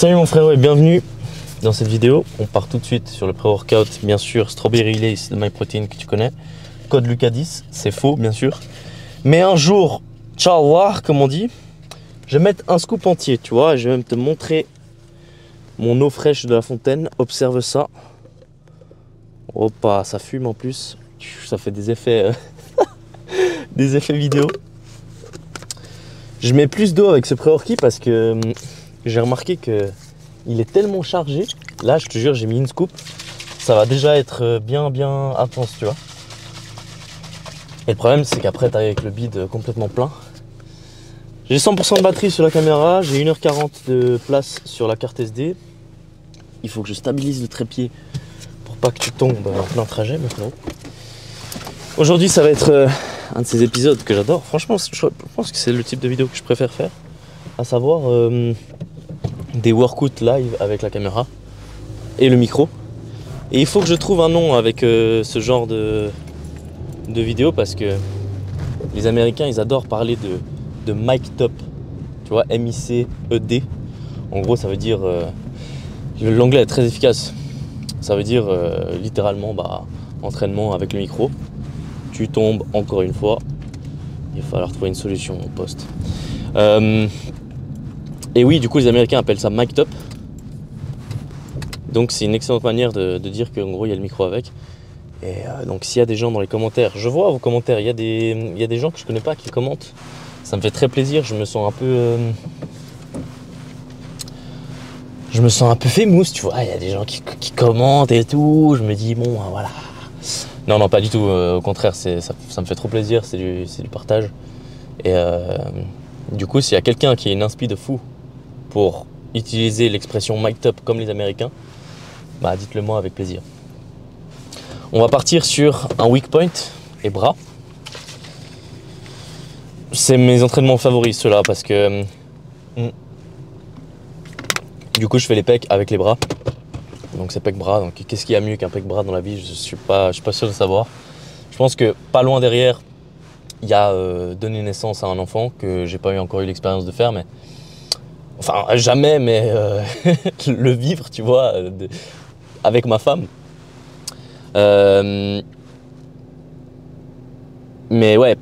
Salut mon frérot et bienvenue dans cette vidéo. On part tout de suite sur le pré-workout, bien sûr, Strawberry Lace de MyProtein que tu connais. Code Lucas10, c'est faux bien sûr. Mais un jour, Inch'Allah, comme on dit, je vais mettre un scoop entier, tu vois. Je vais même te montrer mon eau fraîche de la fontaine. Observe ça. Opa, ça fume en plus. Ça fait des effets, des effets vidéo. Je mets plus d'eau avec ce pré-workout parce que j'ai remarqué que il est tellement chargé. Là, je te jure, j'ai mis une scoop. Ça va déjà être bien intense, tu vois. Et le problème, c'est qu'après, tu arrives avec le bide complètement plein. J'ai 100% de batterie sur la caméra. J'ai 1h40 de place sur la carte SD. Il faut que je stabilise le trépied pour pas que tu tombes en plein trajet, maintenant. Aujourd'hui, ça va être un de ces épisodes que j'adore. Franchement, je pense que c'est le type de vidéo que je préfère faire. À savoir des workouts live avec la caméra et le micro. Et il faut que je trouve un nom avec ce genre de vidéo parce que les Américains, ils adorent parler de mic top. Tu vois, M-I-C-E-D. En gros, ça veut dire... l'anglais est très efficace. Ça veut dire littéralement entraînement avec le micro. Tu tombes encore une fois. Il va falloir trouver une solution au poste. Et oui, du coup, les Américains appellent ça mic top. Donc, c'est une excellente manière de dire qu'en gros, il y a le micro avec. Et donc, s'il y a des gens dans les commentaires, je vois vos commentaires, il y a des gens que je connais pas qui commentent. Ça me fait très plaisir, je me sens un peu famous, tu vois. Il y a des gens qui commentent et tout. Je me dis, bon, voilà. Non, pas du tout. Au contraire, ça me fait trop plaisir, c'est du partage. Et du coup, s'il y a quelqu'un qui a une inspi de fou pour utiliser l'expression mic top comme les Américains, dites-le moi avec plaisir. On va partir sur un weak point et bras. C'est mes entraînements favoris ceux-là parce que du coup je fais les pecs avec les bras. Donc c'est pec bras. Donc qu'est-ce qu'il y a mieux qu'un pec bras dans la vie? Je suis pas sûr de savoir. Je pense que pas loin derrière, il y a donner naissance à un enfant que j'ai pas encore eu l'expérience de faire, mais enfin jamais, mais le vivre, tu vois, avec ma femme. Mais ouais,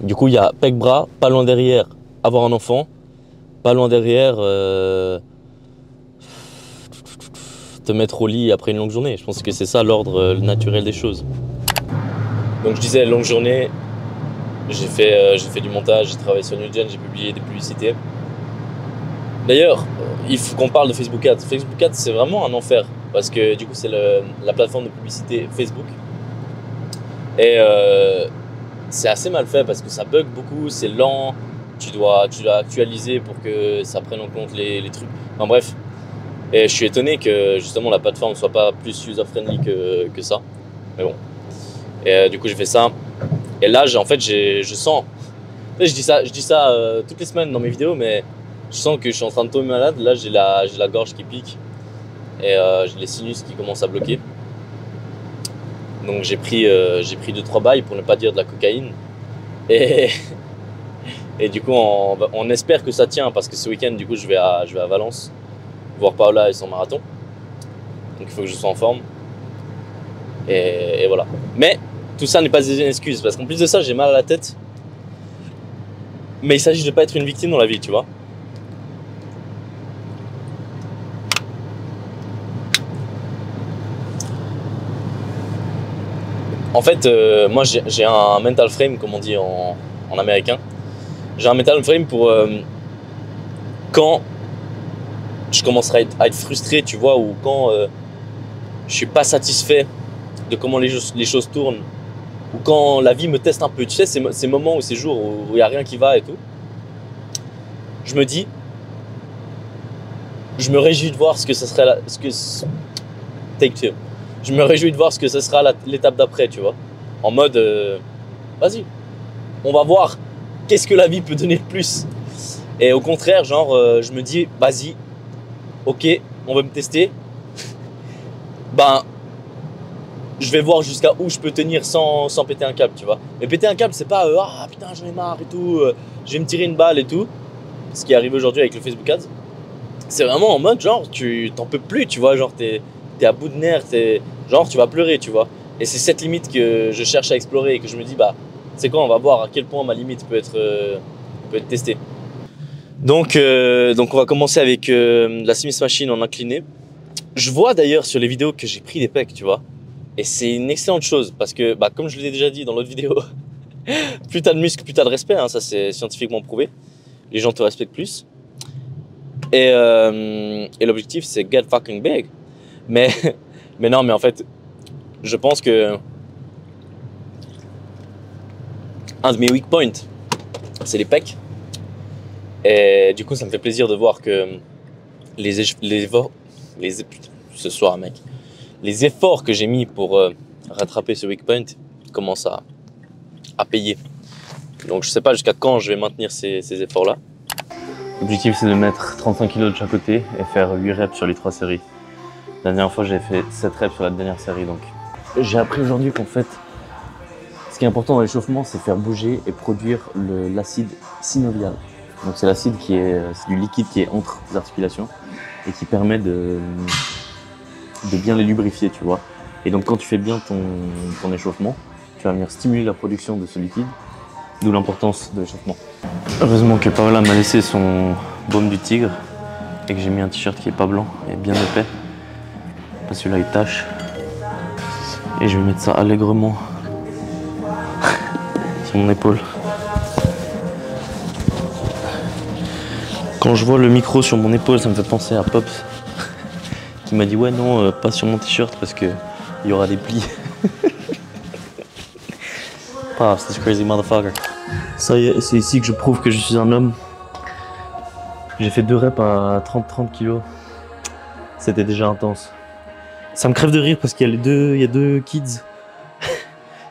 du coup il y a pec bras, pas loin derrière avoir un enfant, pas loin derrière te mettre au lit après une longue journée. Je pense que c'est ça l'ordre naturel des choses. Donc je disais longue journée, j'ai fait du montage, j'ai travaillé sur NewGen, j'ai publié des publicités. D'ailleurs, il faut qu'on parle de Facebook Ads. Facebook Ads, c'est vraiment un enfer parce que du coup, c'est la plateforme de publicité Facebook. Et c'est assez mal fait parce que ça bug beaucoup, c'est lent. Tu dois actualiser pour que ça prenne en compte les trucs. Enfin bref. Et je suis étonné que justement la plateforme soit pas plus user-friendly que ça. Mais bon. Et du coup, j'ai fait ça. Et là, je sens. Je dis ça toutes les semaines dans mes vidéos, mais je sens que je suis en train de tomber malade. Là, j'ai la gorge qui pique et j'ai les sinus qui commencent à bloquer. Donc j'ai pris 2-3 bails pour ne pas dire de la cocaïne. Et du coup, on espère que ça tient parce que ce week-end, du coup, je vais à Valence voir Paola et son marathon. Donc il faut que je sois en forme. Et voilà. Mais tout ça n'est pas une excuse parce qu'en plus de ça, j'ai mal à la tête. Mais il s'agit de ne pas être une victime dans la vie, tu vois. En fait, moi j'ai un mental frame, comme on dit en américain. J'ai un mental frame pour quand je commencerai à être frustré, tu vois, ou quand je suis pas satisfait de comment les choses tournent, ou quand la vie me teste un peu, tu sais, ces moments ou ces jours où il n'y a rien qui va et tout. Je me dis, je me réjouis de voir ce que ça serait je me réjouis de voir ce que ce sera l'étape d'après, tu vois. En mode, vas-y, on va voir qu'est-ce que la vie peut donner de plus. Et au contraire, genre, je me dis, vas-y, ok, on va me tester. Je vais voir jusqu'à où je peux tenir sans péter un câble, tu vois. Mais péter un câble, c'est pas, putain, j'en ai marre et tout, je vais me tirer une balle et tout. Ce qui arrive aujourd'hui avec le Facebook Ads. c'est vraiment en mode genre tu t'en peux plus, tu vois, genre t'es à bout de nerfs, genre tu vas pleurer, tu vois. Et c'est cette limite que je cherche à explorer et que je me dis bah c'est quoi, on va voir à quel point ma limite peut être testée. Donc on va commencer avec la Smith Machine en incliné. Je vois d'ailleurs sur les vidéos que j'ai pris des pecs, tu vois. Et c'est une excellente chose parce que bah, comme je l'ai déjà dit dans l'autre vidéo, plus t'as de muscles, plus t'as de respect, hein, ça c'est scientifiquement prouvé. Les gens te respectent plus. Et l'objectif c'est get fucking big. Mais non, mais en fait, je pense que un de mes weak points, c'est les pecs. Et du coup, ça me fait plaisir de voir que ce soir, mec, les efforts que j'ai mis pour rattraper ce weak point commencent à payer. Donc, je sais pas jusqu'à quand je vais maintenir ces efforts-là. L'objectif, c'est de mettre 35 kg de chaque côté et faire 8 reps sur les 3 séries. La dernière fois, j'ai fait 7 reps sur la dernière série. Donc, j'ai appris aujourd'hui qu'en fait, ce qui est important dans l'échauffement, c'est faire bouger et produire l'acide synovial. Donc, c'est l'acide c'est du liquide qui est entre les articulations et qui permet de bien les lubrifier, tu vois. Et donc, quand tu fais bien ton échauffement, tu vas venir stimuler la production de ce liquide, d'où l'importance de l'échauffement. Heureusement que Paola m'a laissé son baume du tigre et que j'ai mis un t-shirt qui est pas blanc et bien épais. Parce que là il tâche. Et je vais mettre ça allègrement sur mon épaule. Quand je vois le micro sur mon épaule, ça me fait penser à Pops qui m'a dit ouais non, pas sur mon t-shirt parce que il y aura des plis. Pops, this crazy motherfucker. Ça y est, c'est ici que je prouve que je suis un homme. J'ai fait 2 reps à 30 kg. C'était déjà intense. Ça me crève de rire parce qu'il y a deux kids.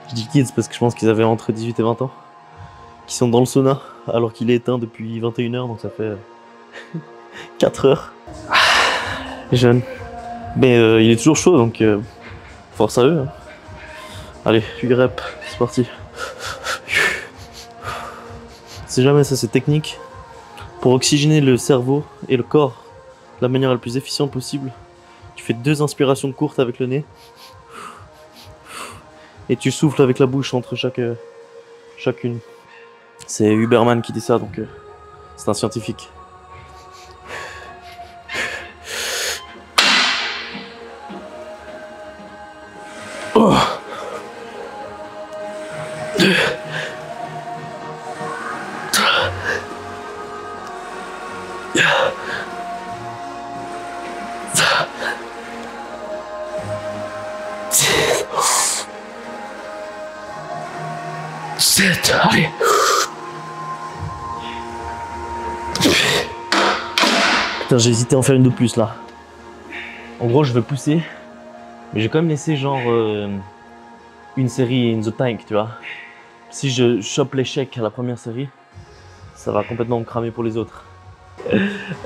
Je dis kids parce que je pense qu'ils avaient entre 18 et 20 ans. Qui sont dans le sauna alors qu'il est éteint depuis 21 h, donc ça fait 4 heures. Jeune. Mais il est toujours chaud, donc force à eux. Hein. Allez, 8 reps, c'est parti. Si jamais ça c'est technique. Pour oxygéner le cerveau et le corps de la manière la plus efficiente possible, tu fais 2 inspirations courtes avec le nez et tu souffles avec la bouche entre chacune. C'est Huberman qui dit ça, donc c'est un scientifique. Oh. 7, allez. Putain, j'ai hésité à en faire une de plus là. En gros, je veux pousser, mais j'ai quand même laissé genre une série in the tank, tu vois. Si je chope l'échec à la première série, ça va complètement me cramer pour les autres.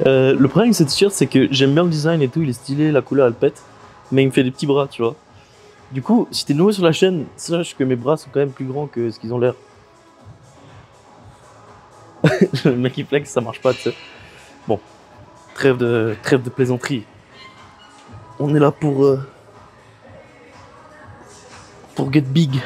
Le problème avec ce t-shirt, c'est que j'aime bien le design et tout, il est stylé, la couleur elle pète, mais il me fait des petits bras, tu vois. Du coup, si t'es nouveau sur la chaîne, sache que mes bras sont quand même plus grands que ce qu'ils ont l'air. Le mec il flex, ça marche pas, tu sais. Bon, trêve de plaisanterie. On est là pour get big.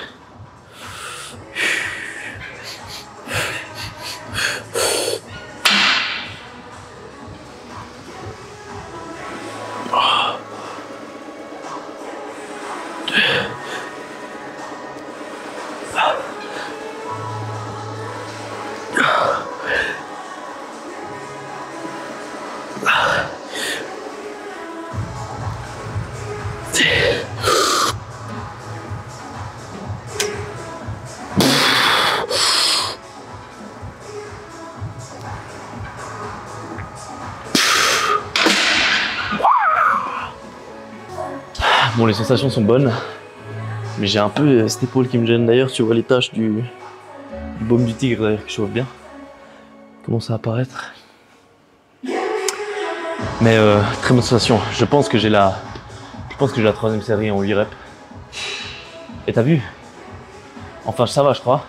Bon, les sensations sont bonnes, mais j'ai un peu cette épaule qui me gêne. D'ailleurs, tu vois les taches du baume du tigre d'ailleurs qui chauffe bien. Commence à apparaître. Mais très bonne sensation. Je pense que j'ai la 3e série en 8 reps. Et t'as vu? Enfin, ça va, je crois.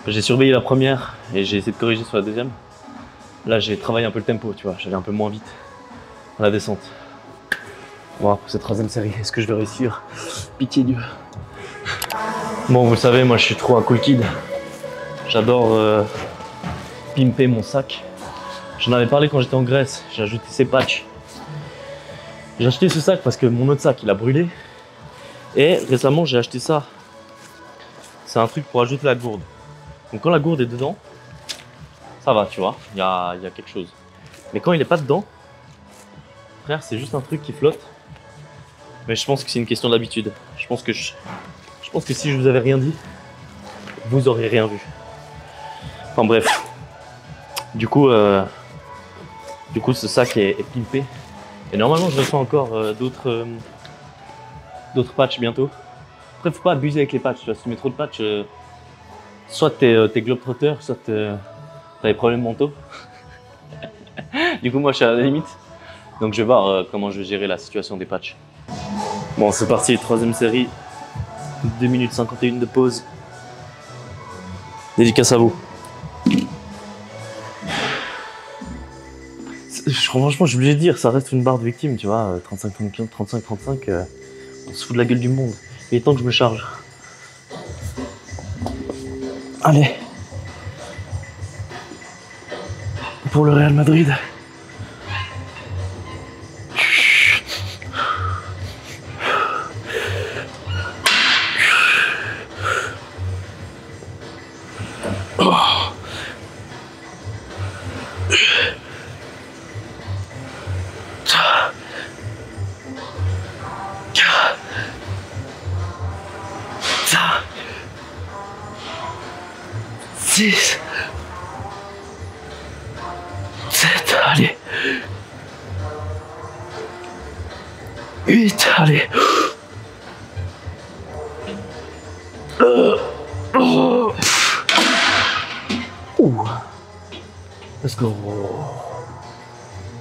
J'ai surveillé la première et j'ai essayé de corriger sur la deuxième. Là, j'ai travaillé un peu le tempo, tu vois. J'allais un peu moins vite. à la descente. Bon, pour cette troisième série, est-ce que je vais réussir? Pitié Dieu. Bon, vous le savez, moi je suis trop un cool kid. J'adore pimper mon sac. J'en avais parlé quand j'étais en Grèce, j'ai ajouté ces patchs. J'ai acheté ce sac parce que mon autre sac il a brûlé. Et récemment j'ai acheté ça. C'est un truc pour ajouter la gourde. Donc quand la gourde est dedans, ça va, tu vois, il y a quelque chose. Mais quand il n'est pas dedans, frère, c'est juste un truc qui flotte. Mais je pense que c'est une question d'habitude. Je pense que si je vous avais rien dit, vous auriez rien vu. Enfin bref. Du coup, ce sac est pimpé. Et normalement, je reçois encore d'autres patchs bientôt. Après, faut pas abuser avec les patchs. Tu vois, si tu mets trop de patchs, soit t'es globetrotter, soit t'as des problèmes mentaux. Du coup, moi, je suis à la limite. Donc, je vais voir comment je vais gérer la situation des patchs. Bon, c'est parti, troisième série. 2 minutes 51 de pause. Dédicace à vous. Franchement, je suis obligé de dire, ça reste une barre de victime, tu vois. 35-35, 35-35, on se fout de la gueule du monde. Il est temps que je me charge. Allez. Pour le Real Madrid. Six, 7, allez. 8, allez. Let's go.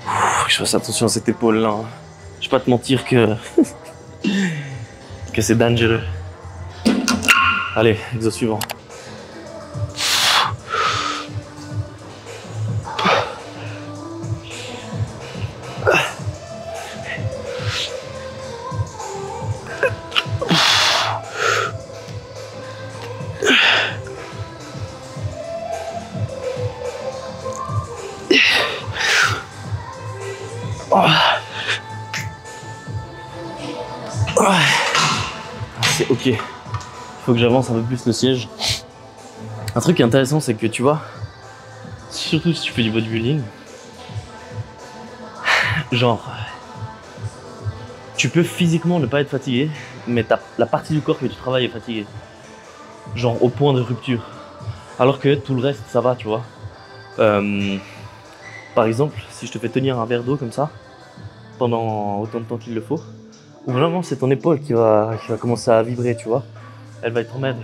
Faut que je fasse attention à cette épaule là. Je vais pas te mentir que c'est dangereux. Allez, exo suivant. C'est ok. Il faut que j'avance un peu plus le siège. Un truc qui est intéressant, c'est que tu vois, surtout si tu fais du bodybuilding, genre, tu peux physiquement ne pas être fatigué, mais la partie du corps que tu travailles est fatiguée. Genre au point de rupture. Alors que tout le reste, ça va, tu vois. Par exemple, si je te fais tenir un verre d'eau comme ça, pendant autant de temps qu'il le faut, ou vraiment c'est ton épaule qui va commencer à vibrer, tu vois. Elle va être en mode,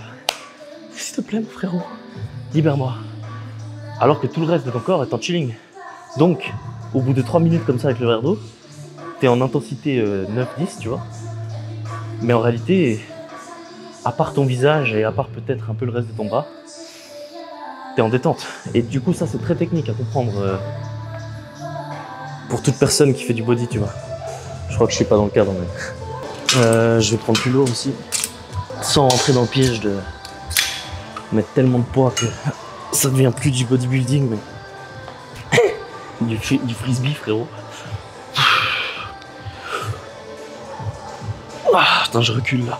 s'il te plaît mon frérot, libère-moi. Alors que tout le reste de ton corps est en chilling. Donc, au bout de 3 minutes comme ça avec le verre d'eau, t'es en intensité 9-10, tu vois. Mais en réalité, à part ton visage et à part peut-être un peu le reste de ton bras, t'es en détente. Et du coup, ça c'est très technique à comprendre pour toute personne qui fait du body, tu vois. Je crois que je suis pas dans le cadre, mais je vais prendre plus lourd aussi, sans rentrer dans le piège de mettre tellement de poids que ça devient plus du bodybuilding, mais du frisbee, frérot. Ah, putain, je recule là.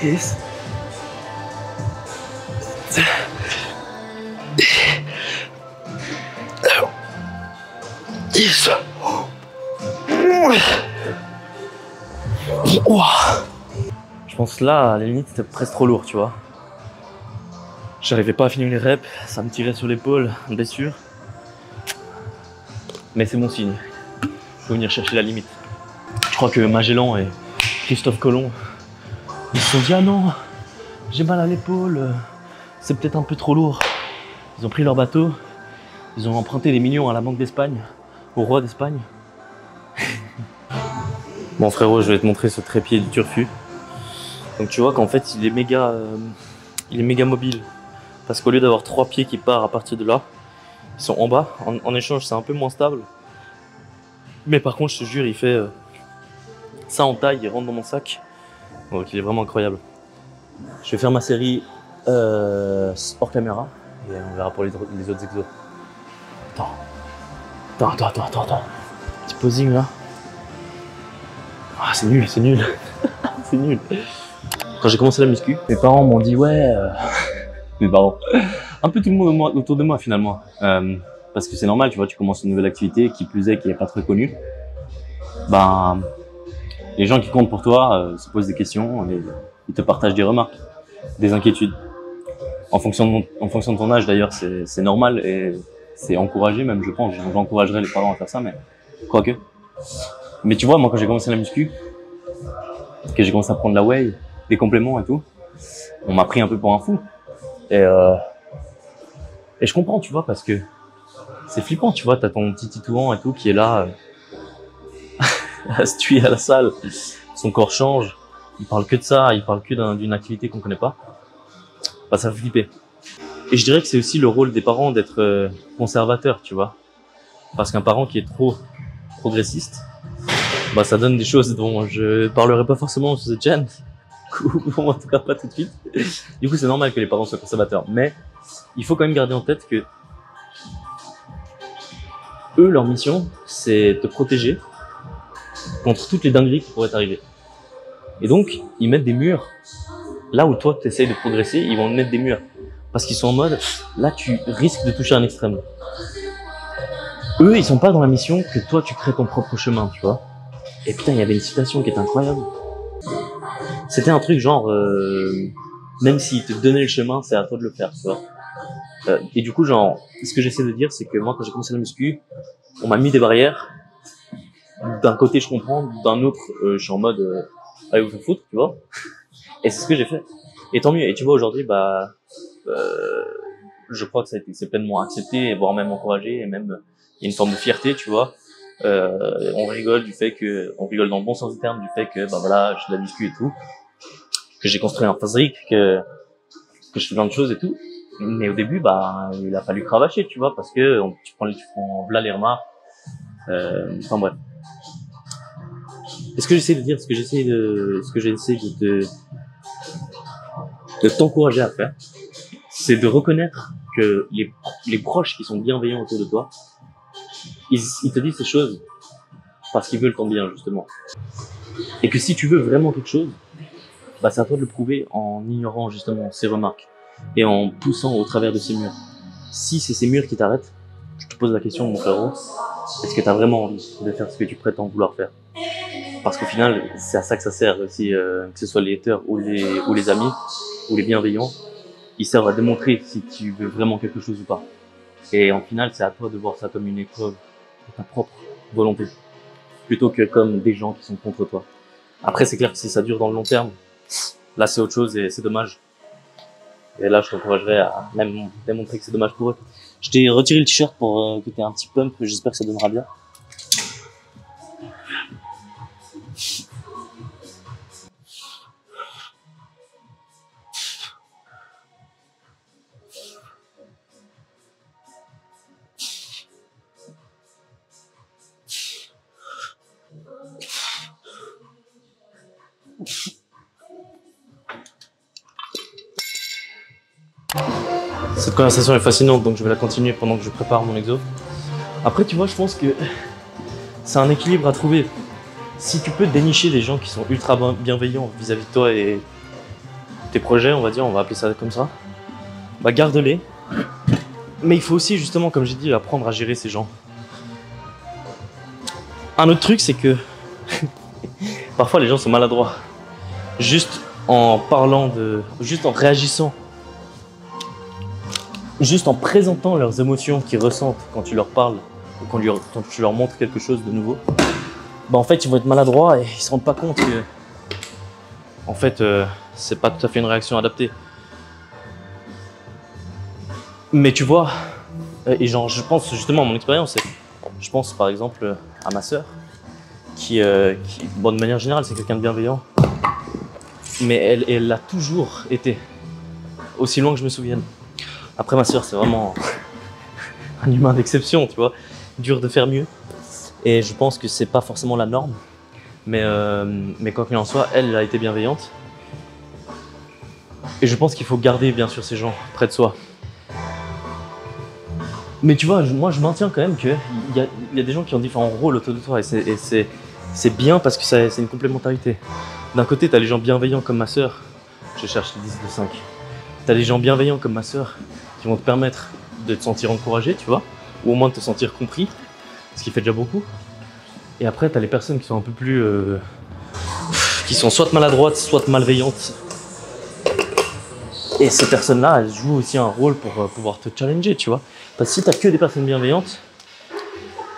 Yes. Yes. Je pense là, à la limite, c'était presque trop lourd, tu vois. J'arrivais pas à finir les reps, ça me tirait sur l'épaule, blessure. Mais c'est mon signe. Faut venir chercher la limite. Je crois que Magellan et Christophe Colomb, ils se sont dit ah non, j'ai mal à l'épaule, c'est peut-être un peu trop lourd. Ils ont pris leur bateau, ils ont emprunté des millions à la Banque d'Espagne, au roi d'Espagne. Bon frérot, je vais te montrer ce trépied du turfu. Donc tu vois qu'en fait il est méga mobile. Parce qu'au lieu d'avoir 3 pieds qui partent à partir de là, ils sont en bas. En échange, c'est un peu moins stable. Mais par contre, je te jure, il fait ça en taille, il rentre dans mon sac. Donc il est vraiment incroyable. Je vais faire ma série hors caméra et on verra pour les autres exos. Attends. Petit posing là. Ah, c'est nul. C'est nul. Quand j'ai commencé la muscu, mes parents m'ont dit ouais. Mes parents. Un peu tout le monde autour de moi finalement. Parce que c'est normal, tu vois, tu commences une nouvelle activité, qui plus est, qui n'est pas très connue. Ben, les gens qui comptent pour toi se posent des questions, ils te partagent des remarques, des inquiétudes. En fonction de ton âge d'ailleurs, c'est normal et c'est encouragé même, je pense. J'encouragerais les parents à faire ça, mais quoique. Mais tu vois, moi quand j'ai commencé la muscu, que j'ai commencé à prendre la whey, des compléments et tout, on m'a pris un peu pour un fou. Et je comprends, tu vois, parce que c'est flippant, tu vois, t'as ton petit titouan et tout qui est là, à se tuer à la salle. Son corps change, il parle que de ça, il parle que d'une activité qu'on connaît pas. Bah, ça fait flipper. Et je dirais que c'est aussi le rôle des parents d'être conservateurs, tu vois. Parce qu'un parent qui est trop progressiste, bah ça donne des choses dont je parlerai pas forcément sur cette chaîne. Ou en tout cas pas tout de suite. Du coup, c'est normal que les parents soient conservateurs. Mais il faut quand même garder en tête que eux, leur mission, c'est te protéger contre toutes les dingueries qui pourraient t'arriver. Et donc, ils mettent des murs. Là où toi, tu essayes de progresser, ils vont mettre des murs. Parce qu'ils sont en mode, là, tu risques de toucher un extrême. Eux, ils sont pas dans la mission que toi, tu crées ton propre chemin, tu vois. Et putain, il y avait une citation qui était incroyable. C'était un truc genre, même s'ils te donnaient le chemin, c'est à toi de le faire, tu vois. Et du coup, genre, ce que j'essaie de dire, c'est que moi, quand j'ai commencé la muscu, on m'a mis des barrières. D'un côté, je comprends, d'un autre, je suis en mode, allez vous faire foutre, tu vois. Et c'est ce que j'ai fait. Et tant mieux. Et tu vois, aujourd'hui, bah, je crois que c'est pleinement accepté, voire même encouragé, et même, il y a une forme de fierté, tu vois. On rigole on rigole dans le bon sens du terme, du fait que, bah voilà, je fais de la muscu et tout, que j'ai construit un physique, que je fais plein de choses et tout. Mais au début, bah, il a fallu cravacher, tu vois, parce que tu prends là les remarques. Enfin bref. Et ce que j'essaie de dire, ce que j'essaie de t'encourager à faire, c'est de reconnaître que les proches qui sont bienveillants autour de toi, ils te disent ces choses parce qu'ils veulent ton bien, justement. Et que si tu veux vraiment quelque chose, bah, c'est à toi de le prouver en ignorant, justement, ces remarques et en poussant au travers de ces murs. Si c'est ces murs qui t'arrêtent, je te pose la question, mon frérot, est-ce que tu as vraiment envie de faire ce que tu prétends vouloir faire? Parce qu'au final, c'est à ça que ça sert aussi, que ce soit les haters ou les amis, ou les bienveillants, ils servent à démontrer si tu veux vraiment quelque chose ou pas. Et en final, c'est à toi de voir ça comme une épreuve de ta propre volonté, plutôt que comme des gens qui sont contre toi. Après, c'est clair que si ça dure dans le long terme, là c'est autre chose et c'est dommage. Et là, je t'encouragerais à même démontrer que c'est dommage pour eux. Je t'ai retiré le t-shirt pour que tu aies un petit pump, j'espère que ça donnera bien. Cette conversation est fascinante, donc je vais la continuer pendant que je prépare mon exo. Après, tu vois, je pense que c'est un équilibre à trouver. Si tu peux dénicher des gens qui sont ultra bienveillants vis-à-vis de toi et tes projets, on va dire, on va appeler ça comme ça, bah garde-les. Mais il faut aussi, justement, comme j'ai dit, apprendre à gérer ces gens. Un autre truc, c'est que parfois les gens sont maladroits. Juste en parlant juste en réagissant, juste en présentant leurs émotions qu'ils ressentent quand tu leur parles ou quand tu leur montres quelque chose de nouveau, bah en fait ils vont être maladroits et ils se rendent pas compte que en fait c'est pas tout à fait une réaction adaptée. Mais tu vois, et genre je pense justement à mon expérience, je pense par exemple à ma sœur qui bon, de manière générale c'est quelqu'un de bienveillant. Mais elle l'a toujours été. Aussi loin que je me souvienne. Après, ma soeur, c'est vraiment un humain d'exception, tu vois. Dur de faire mieux. Et je pense que c'est pas forcément la norme. Mais quoi qu'il en soit, elle a été bienveillante. Et je pense qu'il faut garder, bien sûr, ces gens près de soi. Mais tu vois, moi, je maintiens quand même qu'il y a des gens qui ont différents rôles autour de toi. Et c'est bien parce que c'est une complémentarité. D'un côté, tu as les gens bienveillants comme ma soeur. Je cherche les 10 de 5. Tu as les gens bienveillants comme ma soeur qui vont te permettre de te sentir encouragé, tu vois. Ou au moins de te sentir compris. Ce qui fait déjà beaucoup. Et après, tu as les personnes qui sont un peu plus... qui sont soit maladroites, soit malveillantes. Et ces personnes-là, elles jouent aussi un rôle pour pouvoir te challenger, tu vois. Parce que si tu n'as que des personnes bienveillantes,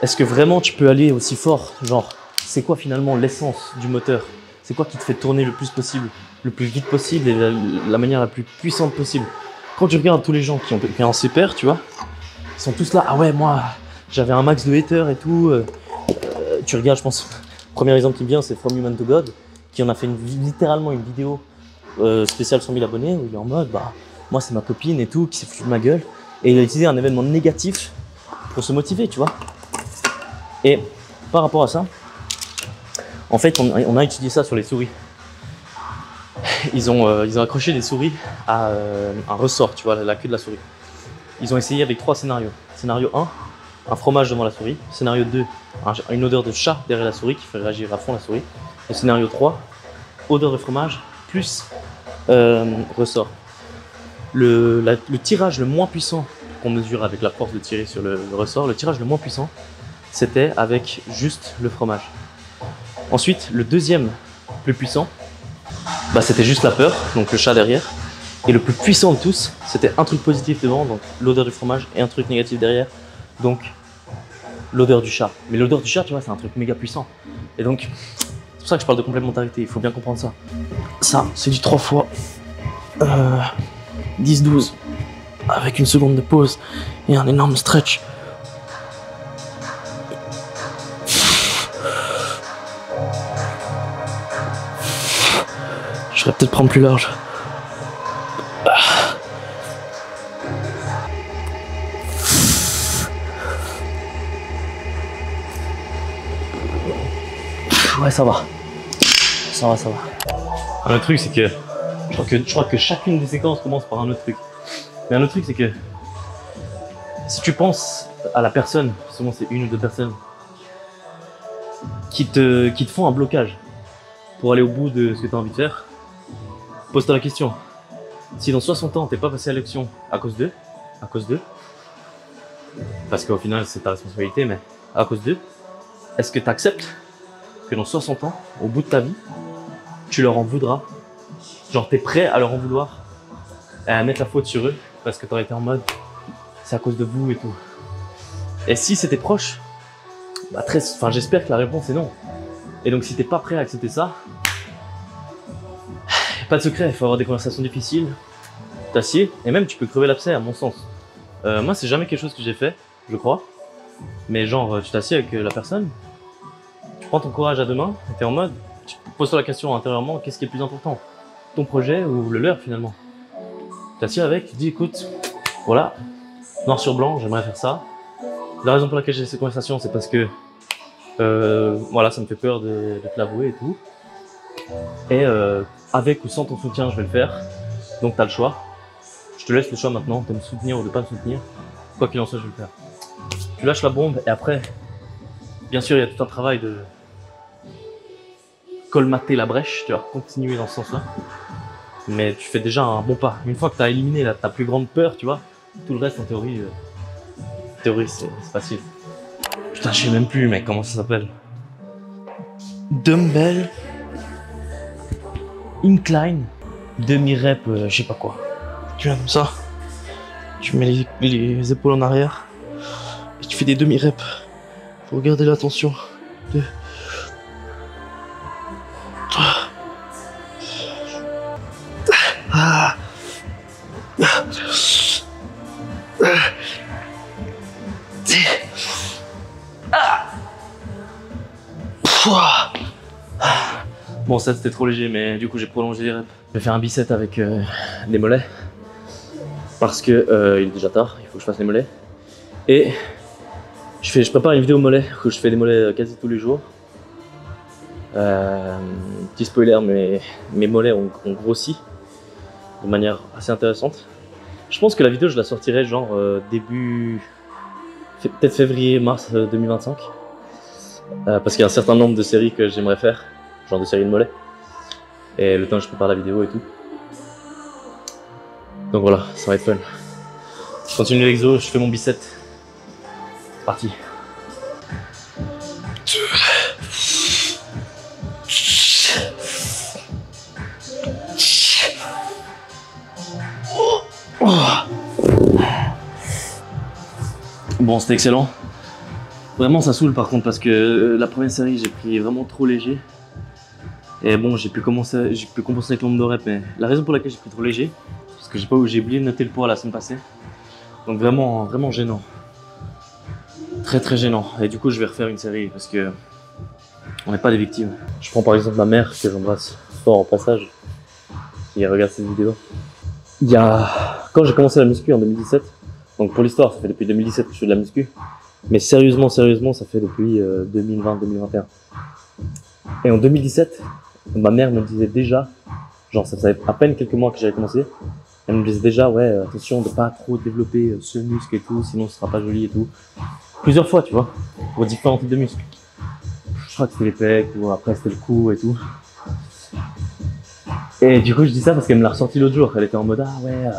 est-ce que vraiment tu peux aller aussi fort? Genre, c'est quoi finalement l'essence du moteur? C'est quoi qui te fait tourner le plus possible, le plus vite possible et la manière la plus puissante possible? Quand tu regardes tous les gens qui ont fait un super, tu vois, ils sont tous là, ah ouais, moi, j'avais un max de haters et tout. Tu regardes, je pense, le premier exemple qui me vient, c'est From Human to God, qui en a fait littéralement une vidéo spéciale 100 000 abonnés, où il est en mode, bah, moi c'est ma copine et tout, qui s'est foutu de ma gueule. Et il a utilisé un événement négatif pour se motiver, tu vois. Et par rapport à ça, en fait, on a étudié ça sur les souris. Ils ont accroché des souris à un ressort, tu vois, la queue de la souris. Ils ont essayé avec 3 scénarios. Scénario 1, un fromage devant la souris. Scénario 2, une odeur de chat derrière la souris qui fait réagir à fond la souris. Et scénario 3, odeur de fromage plus ressort. Le tirage le moins puissant qu'on mesure avec la force de tirer sur le ressort, le tirage le moins puissant, c'était avec juste le fromage. Ensuite, le deuxième plus puissant, bah, c'était juste la peur, donc le chat derrière. Et le plus puissant de tous, c'était un truc positif devant, donc l'odeur du fromage, et un truc négatif derrière, donc l'odeur du chat. Mais l'odeur du chat, tu vois, c'est un truc méga puissant. Et donc, c'est pour ça que je parle de complémentarité, il faut bien comprendre ça. Ça, c'est du 3 fois 10-12, avec une seconde de pause et un énorme stretch. Je vais peut-être prendre plus large. Ouais, ça va. Ça va, ça va. Un autre truc, c'est que je crois que chacune des séquences commence par un autre truc. Mais un autre truc, c'est que si tu penses à la personne, souvent c'est une ou deux personnes, qui te font un blocage pour aller au bout de ce que tu as envie de faire, pose-toi la question. Si dans 60 ans, t'es pas passé à l'élection à cause d'eux, parce qu'au final c'est ta responsabilité, mais à cause d'eux, est-ce que tu acceptes que dans 60 ans, au bout de ta vie, tu leur en voudras? Genre t'es prêt à leur en vouloir et à mettre la faute sur eux parce que t'aurais été en mode c'est à cause de vous et tout. Et si c'était proche, bah j'espère que la réponse est non. Et donc si t'es pas prêt à accepter ça, pas de secret, il faut avoir des conversations difficiles, t'assieds, et même tu peux crever l'abcès à mon sens. Moi c'est jamais quelque chose que j'ai fait, je crois. Mais genre tu t'assieds avec la personne, tu prends ton courage à deux mains, et t'es en mode, tu poses-toi la question intérieurement, qu'est-ce qui est le plus important? Ton projet ou le leur finalement? Tu t'assieds avec, tu dis écoute, voilà, noir sur blanc, j'aimerais faire ça. La raison pour laquelle j'ai cette conversation, c'est parce que voilà, ça me fait peur de te l'avouer et tout. Et avec ou sans ton soutien, je vais le faire. Donc tu as le choix. Je te laisse le choix maintenant de me soutenir ou de pas me soutenir. Quoi qu'il en soit, je vais le faire. Tu lâches la bombe et après, bien sûr, il y a tout un travail de colmater la brèche, tu vas continuer dans ce sens-là. Mais tu fais déjà un bon pas. Une fois que tu as éliminé ta plus grande peur, tu vois, tout le reste en théorie, c'est facile. Putain, je sais même plus, mec, comment ça s'appelle. Dumbbell incline demi-rep, je sais pas quoi. Tu viens comme ça, tu mets les épaules en arrière et tu fais des demi-reps pour garder la tension. 2, 3. Bon, ça c'était trop léger, mais du coup j'ai prolongé les reps. Je vais faire un bicep avec des mollets. Parce que il est déjà tard, il faut que je fasse les mollets. Et je prépare une vidéo mollet où je fais des mollets quasi tous les jours. Petit spoiler, mais mes mollets ont grossi de manière assez intéressante. Je pense que la vidéo je la sortirai genre début, peut-être février-mars 2025. Parce qu'il y a un certain nombre de séries que j'aimerais faire, genre de séries de mollets. Et le temps que je prépare la vidéo et tout. Donc voilà, ça va être fun. Je continue l'exo, je fais mon bicep. C'est parti. Bon, c'était excellent. Vraiment, ça saoule par contre parce que la première série, j'ai pris vraiment trop léger. Et bon, j'ai pu compenser avec le nombre de reps, mais la raison pour laquelle j'ai pris trop léger, parce que j'ai oublié de noter le poids la semaine passée. Donc vraiment, vraiment gênant. Très très gênant. Et du coup, je vais refaire une série parce que on n'est pas des victimes. Je prends par exemple ma mère que j'embrasse fort en passage, qui regarde cette vidéo. Quand j'ai commencé la muscu en 2017, donc pour l'histoire, ça fait depuis 2017 que je fais de la muscu. Mais sérieusement, ça fait depuis 2020-2021. Et en 2017, ma mère me disait déjà, genre ça faisait à peine quelques mois que j'avais commencé, elle me disait déjà, ouais, attention de pas trop développer ce muscle et tout, sinon ce sera pas joli et tout. Plusieurs fois, tu vois, pour différents types de muscles. Je crois que c'était les pecs, ou après c'était le cou et tout. Et du coup, je dis ça parce qu'elle me l'a ressorti l'autre jour. Elle était en mode, ah ouais,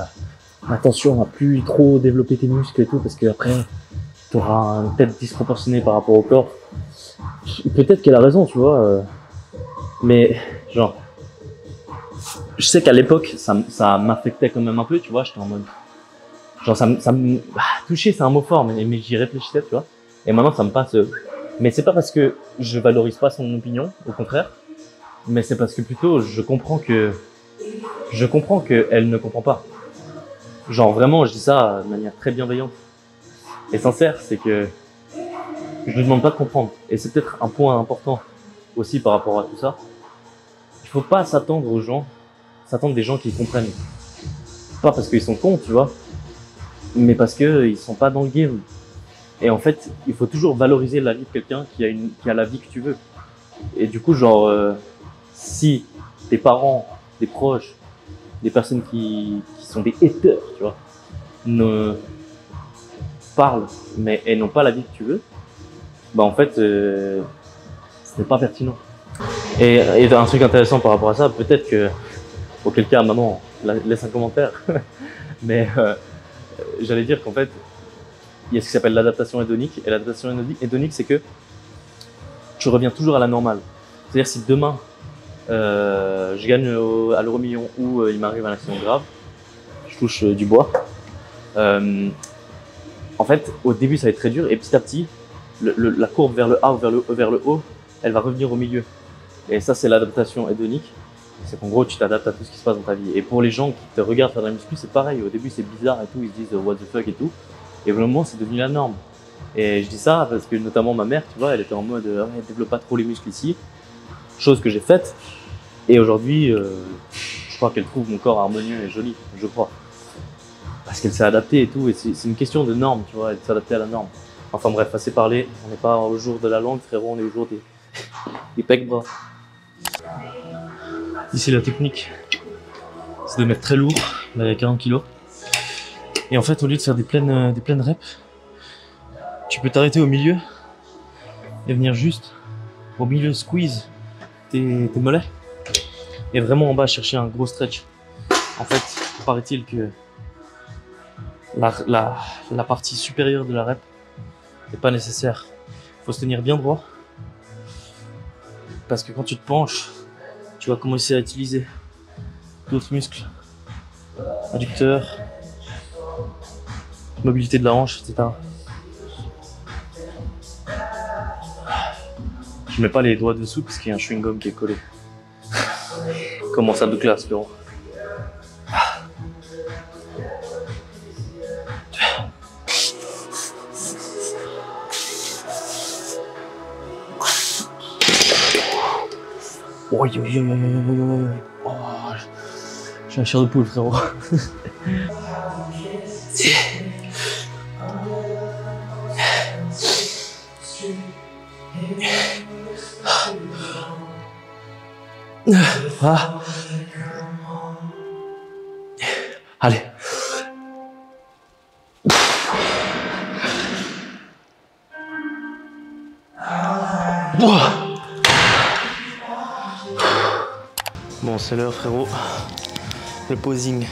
attention à plus trop développer tes muscles et tout, parce que après tu auras une tête disproportionnée par rapport au corps. Peut-être qu'elle a raison, tu vois, mais genre, je sais qu'à l'époque, ça m'affectait quand même un peu, tu vois, j'étais en mode, genre toucher c'est un mot fort, mais j'y réfléchissais, tu vois, et maintenant ça me passe, mais c'est pas parce que je valorise pas son opinion, au contraire, mais c'est parce que plutôt je comprends que elle ne comprend pas. Genre vraiment, je dis ça de manière très bienveillante et sincère, c'est que je lui demande pas de comprendre. Et c'est peut-être un point important aussi par rapport à tout ça. Il faut pas s'attendre des gens qui comprennent. Pas parce qu'ils sont cons, tu vois, mais parce qu'ils sont pas dans le game. Et en fait, il faut toujours valoriser la vie de quelqu'un qui a la vie que tu veux. Et du coup, genre, si tes parents, des proches, des personnes qui sont des haters, tu vois, ne parlent, mais elles n'ont pas la vie que tu veux, bah en fait, ce n'est pas pertinent. Et un truc intéressant par rapport à ça, peut-être que, auquel cas, maman, laisse un commentaire, mais j'allais dire qu'en fait, il y a ce qui s'appelle l'adaptation hédonique, et l'adaptation hédonique, c'est que tu reviens toujours à la normale. C'est-à-dire si demain, je gagne à l'euro million ou il m'arrive un accident grave, je touche du bois, en fait, au début, ça va être très dur, et petit à petit, la courbe vers le A ou vers le haut, elle va revenir au milieu. Et ça, c'est l'adaptation hédonique. C'est qu'en gros, tu t'adaptes à tout ce qui se passe dans ta vie. Et pour les gens qui te regardent faire de la muscu, c'est pareil. Au début, c'est bizarre et tout, ils se disent what the fuck et tout. Et au moment, c'est devenu la norme. Et je dis ça parce que notamment ma mère, tu vois, elle était en mode ouais, développe pas trop les muscles ici. Chose que j'ai faite. Et aujourd'hui, je crois qu'elle trouve mon corps harmonieux et joli, je crois. Parce qu'elle s'est adaptée et tout. Et c'est une question de norme, tu vois, elle s'est adaptée à la norme. Enfin bref, assez parlé. On n'est pas au jour de la langue, frérot, on est au jour des pecs bras. Ici, la technique, c'est de mettre très lourd, là il y a 40 kg. Et en fait, au lieu de faire des pleines reps, tu peux t'arrêter au milieu et venir juste au milieu squeeze tes mollets et vraiment en bas chercher un gros stretch. En fait, paraît-il que la partie supérieure de la rep n'est pas nécessaire. Il faut se tenir bien droit parce que quand tu te penches, tu vas commencer à utiliser d'autres muscles, adducteurs, mobilité de la hanche, etc. Je mets pas les doigts dessous parce qu'il y a un chewing-gum qui est collé. Comme en salle de classe, frérot. Oh, je suis un chien de poule, frérot. Ah. Allez. Bon, c'est l'heure, frérot. Le posing.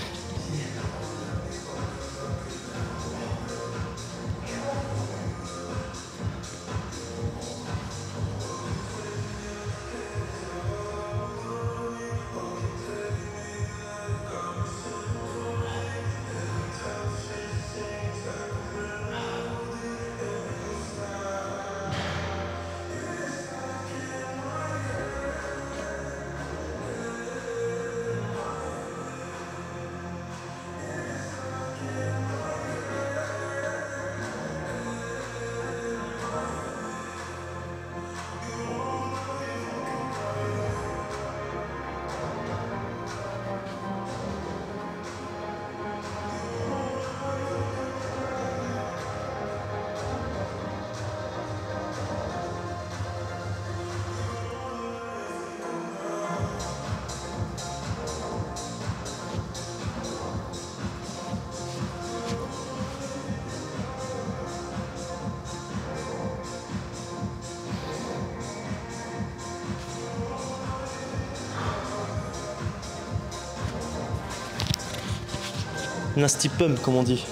Nasty pump, comme on dit.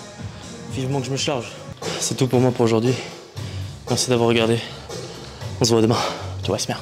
Vivement que je me charge. C'est tout pour moi pour aujourd'hui. Merci d'avoir regardé. On se voit demain. Tu vois, c'est bien.